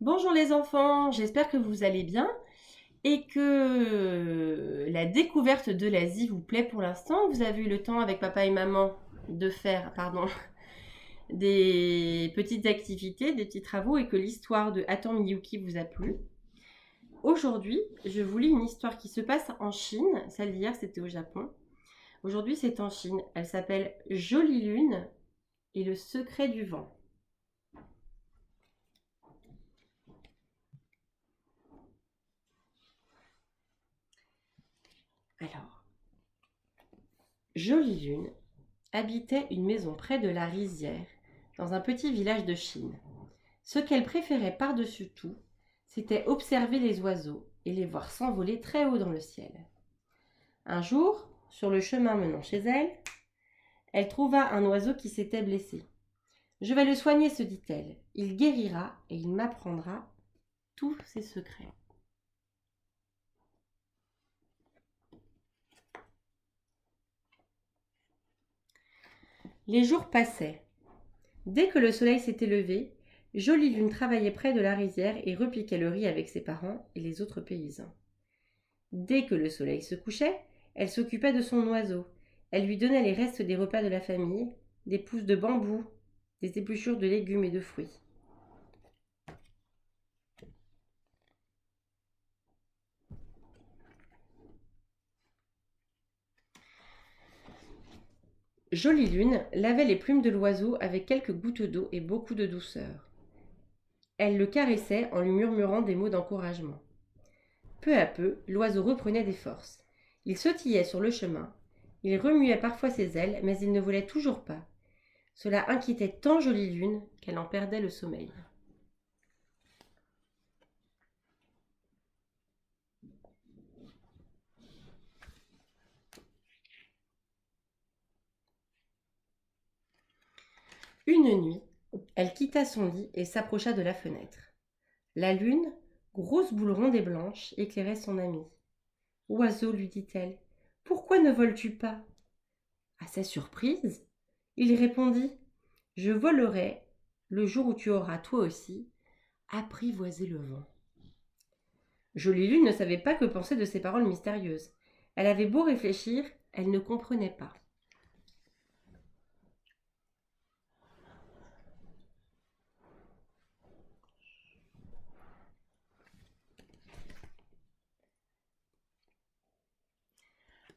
Bonjour les enfants, j'espère que vous allez bien et que la découverte de l'Asie vous plaît pour l'instant. Vous avez eu le temps avec papa et maman de faire des petites activités, des petits travaux et que l'histoire de Hator Miyuki vous a plu. Aujourd'hui, je vous lis une histoire qui se passe en Chine. Celle d'hier, c'était au Japon. Aujourd'hui, c'est en Chine. Elle s'appelle Jolie Lune et le secret du vent. Alors, Jolie Lune habitait une maison près de la rizière, dans un petit village de Chine. Ce qu'elle préférait par-dessus tout, c'était observer les oiseaux et les voir s'envoler très haut dans le ciel. Un jour, sur le chemin menant chez elle, elle trouva un oiseau qui s'était blessé. Je vais le soigner, se dit-elle. Il guérira et il m'apprendra tous ses secrets. Les jours passaient. Dès que le soleil s'était levé, Jolie Lune travaillait près de la rizière et repiquait le riz avec ses parents et les autres paysans. Dès que le soleil se couchait, elle s'occupait de son oiseau. Elle lui donnait les restes des repas de la famille, des pousses de bambou, des épluchures de légumes et de fruits. Jolie Lune lavait les plumes de l'oiseau avec quelques gouttes d'eau et beaucoup de douceur. Elle le caressait en lui murmurant des mots d'encouragement. Peu à peu, l'oiseau reprenait des forces. Il sautillait sur le chemin. Il remuait parfois ses ailes, mais il ne volait toujours pas. Cela inquiétait tant Jolie Lune qu'elle en perdait le sommeil. Une nuit, elle quitta son lit et s'approcha de la fenêtre. La lune, grosse boule ronde et blanche, éclairait son ami. Oiseau, lui dit-elle, pourquoi ne voles-tu pas? À sa surprise, il répondit, je volerai le jour où tu auras, toi aussi, apprivoisé le vent. Jolie Lune ne savait pas que penser de ces paroles mystérieuses. Elle avait beau réfléchir, elle ne comprenait pas.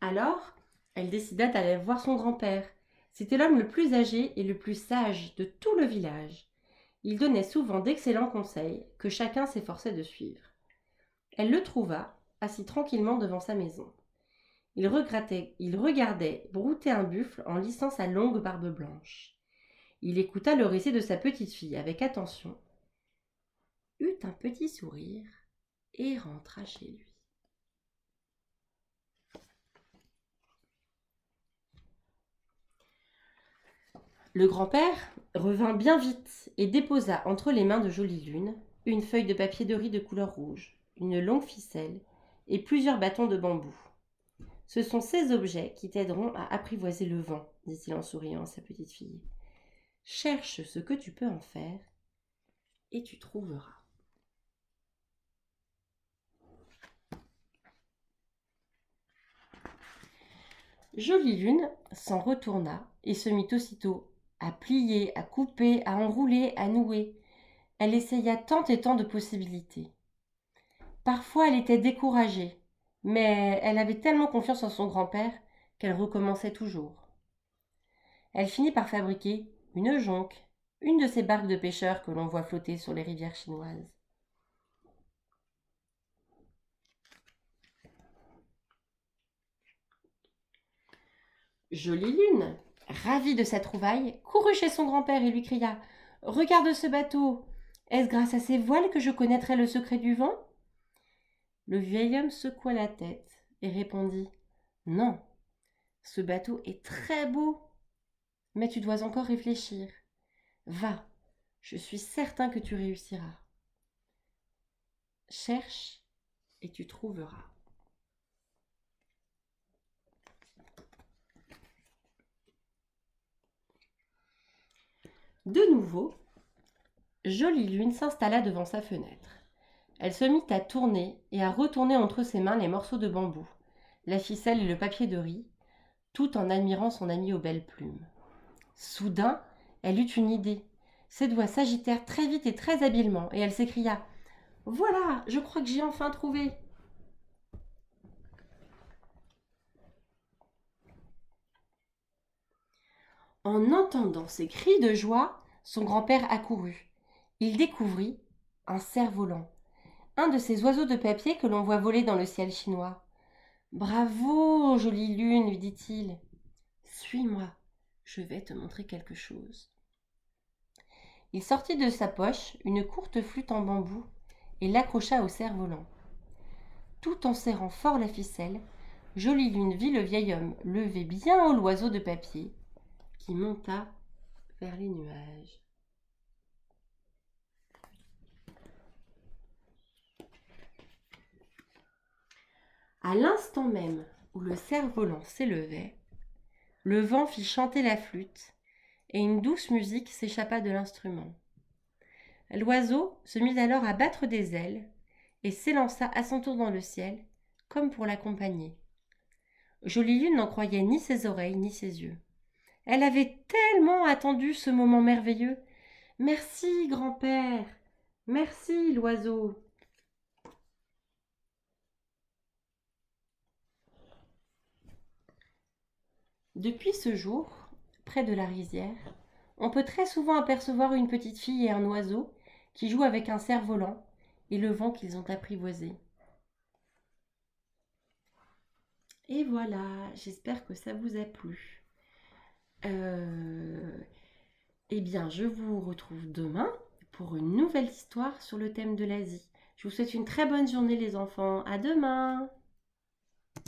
Alors, elle décida d'aller voir son grand-père. C'était l'homme le plus âgé et le plus sage de tout le village. Il donnait souvent d'excellents conseils que chacun s'efforçait de suivre. Elle le trouva, assis tranquillement devant sa maison. Il regardait brouter un buffle en lissant sa longue barbe blanche. Il écouta le récit de sa petite fille avec attention, eut un petit sourire et rentra chez lui. Le grand-père revint bien vite et déposa entre les mains de Jolie Lune une feuille de papier de riz de couleur rouge, une longue ficelle et plusieurs bâtons de bambou. Ce sont ces objets qui t'aideront à apprivoiser le vent, dit-il en souriant à sa petite fille. Cherche ce que tu peux en faire et tu trouveras. Jolie Lune s'en retourna et se mit aussitôt à plier, à couper, à enrouler, à nouer. Elle essaya tant et tant de possibilités. Parfois elle était découragée, mais elle avait tellement confiance en son grand-père qu'elle recommençait toujours. Elle finit par fabriquer une jonque, une de ces barques de pêcheurs que l'on voit flotter sur les rivières chinoises. Jolie Lune, ravie de sa trouvaille, courut chez son grand-père et lui cria « Regarde ce bateau! Est-ce grâce à ses voiles que je connaîtrai le secret du vent ?» Le vieil homme secoua la tête et répondit « Non, ce bateau est très beau, mais tu dois encore réfléchir. Va, je suis certain que tu réussiras. Cherche et tu trouveras. » De nouveau, Jolie Lune s'installa devant sa fenêtre. Elle se mit à tourner et à retourner entre ses mains les morceaux de bambou, la ficelle et le papier de riz, tout en admirant son amie aux belles plumes. Soudain, elle eut une idée. Ses doigts s'agitèrent très vite et très habilement, et elle s'écria « Voilà, je crois que j'ai enfin trouvé !» En entendant ces cris de joie, son grand-père accourut. Il découvrit un cerf-volant, un de ces oiseaux de papier que l'on voit voler dans le ciel chinois. « Bravo, jolie lune, lui dit-il. Suis-moi, je vais te montrer quelque chose. » Il sortit de sa poche une courte flûte en bambou et l'accrocha au cerf-volant. Tout en serrant fort la ficelle, Jolie Lune vit le vieil homme lever bien haut l'oiseau de papier qui monta vers les nuages. À l'instant même où le cerf-volant s'élevait, le vent fit chanter la flûte et une douce musique s'échappa de l'instrument. L'oiseau se mit alors à battre des ailes et s'élança à son tour dans le ciel, comme pour l'accompagner. Jolie Lune n'en croyait ni ses oreilles ni ses yeux. Elle avait tellement attendu ce moment merveilleux. « Merci, grand-père. Merci, l'oiseau. » Depuis ce jour, près de la rizière, on peut très souvent apercevoir une petite fille et un oiseau qui jouent avec un cerf-volant et le vent qu'ils ont apprivoisé. Et voilà, j'espère que ça vous a plu. Eh bien, je vous retrouve demain pour une nouvelle histoire sur le thème de l'Asie. Je vous souhaite une très bonne journée les enfants. À demain!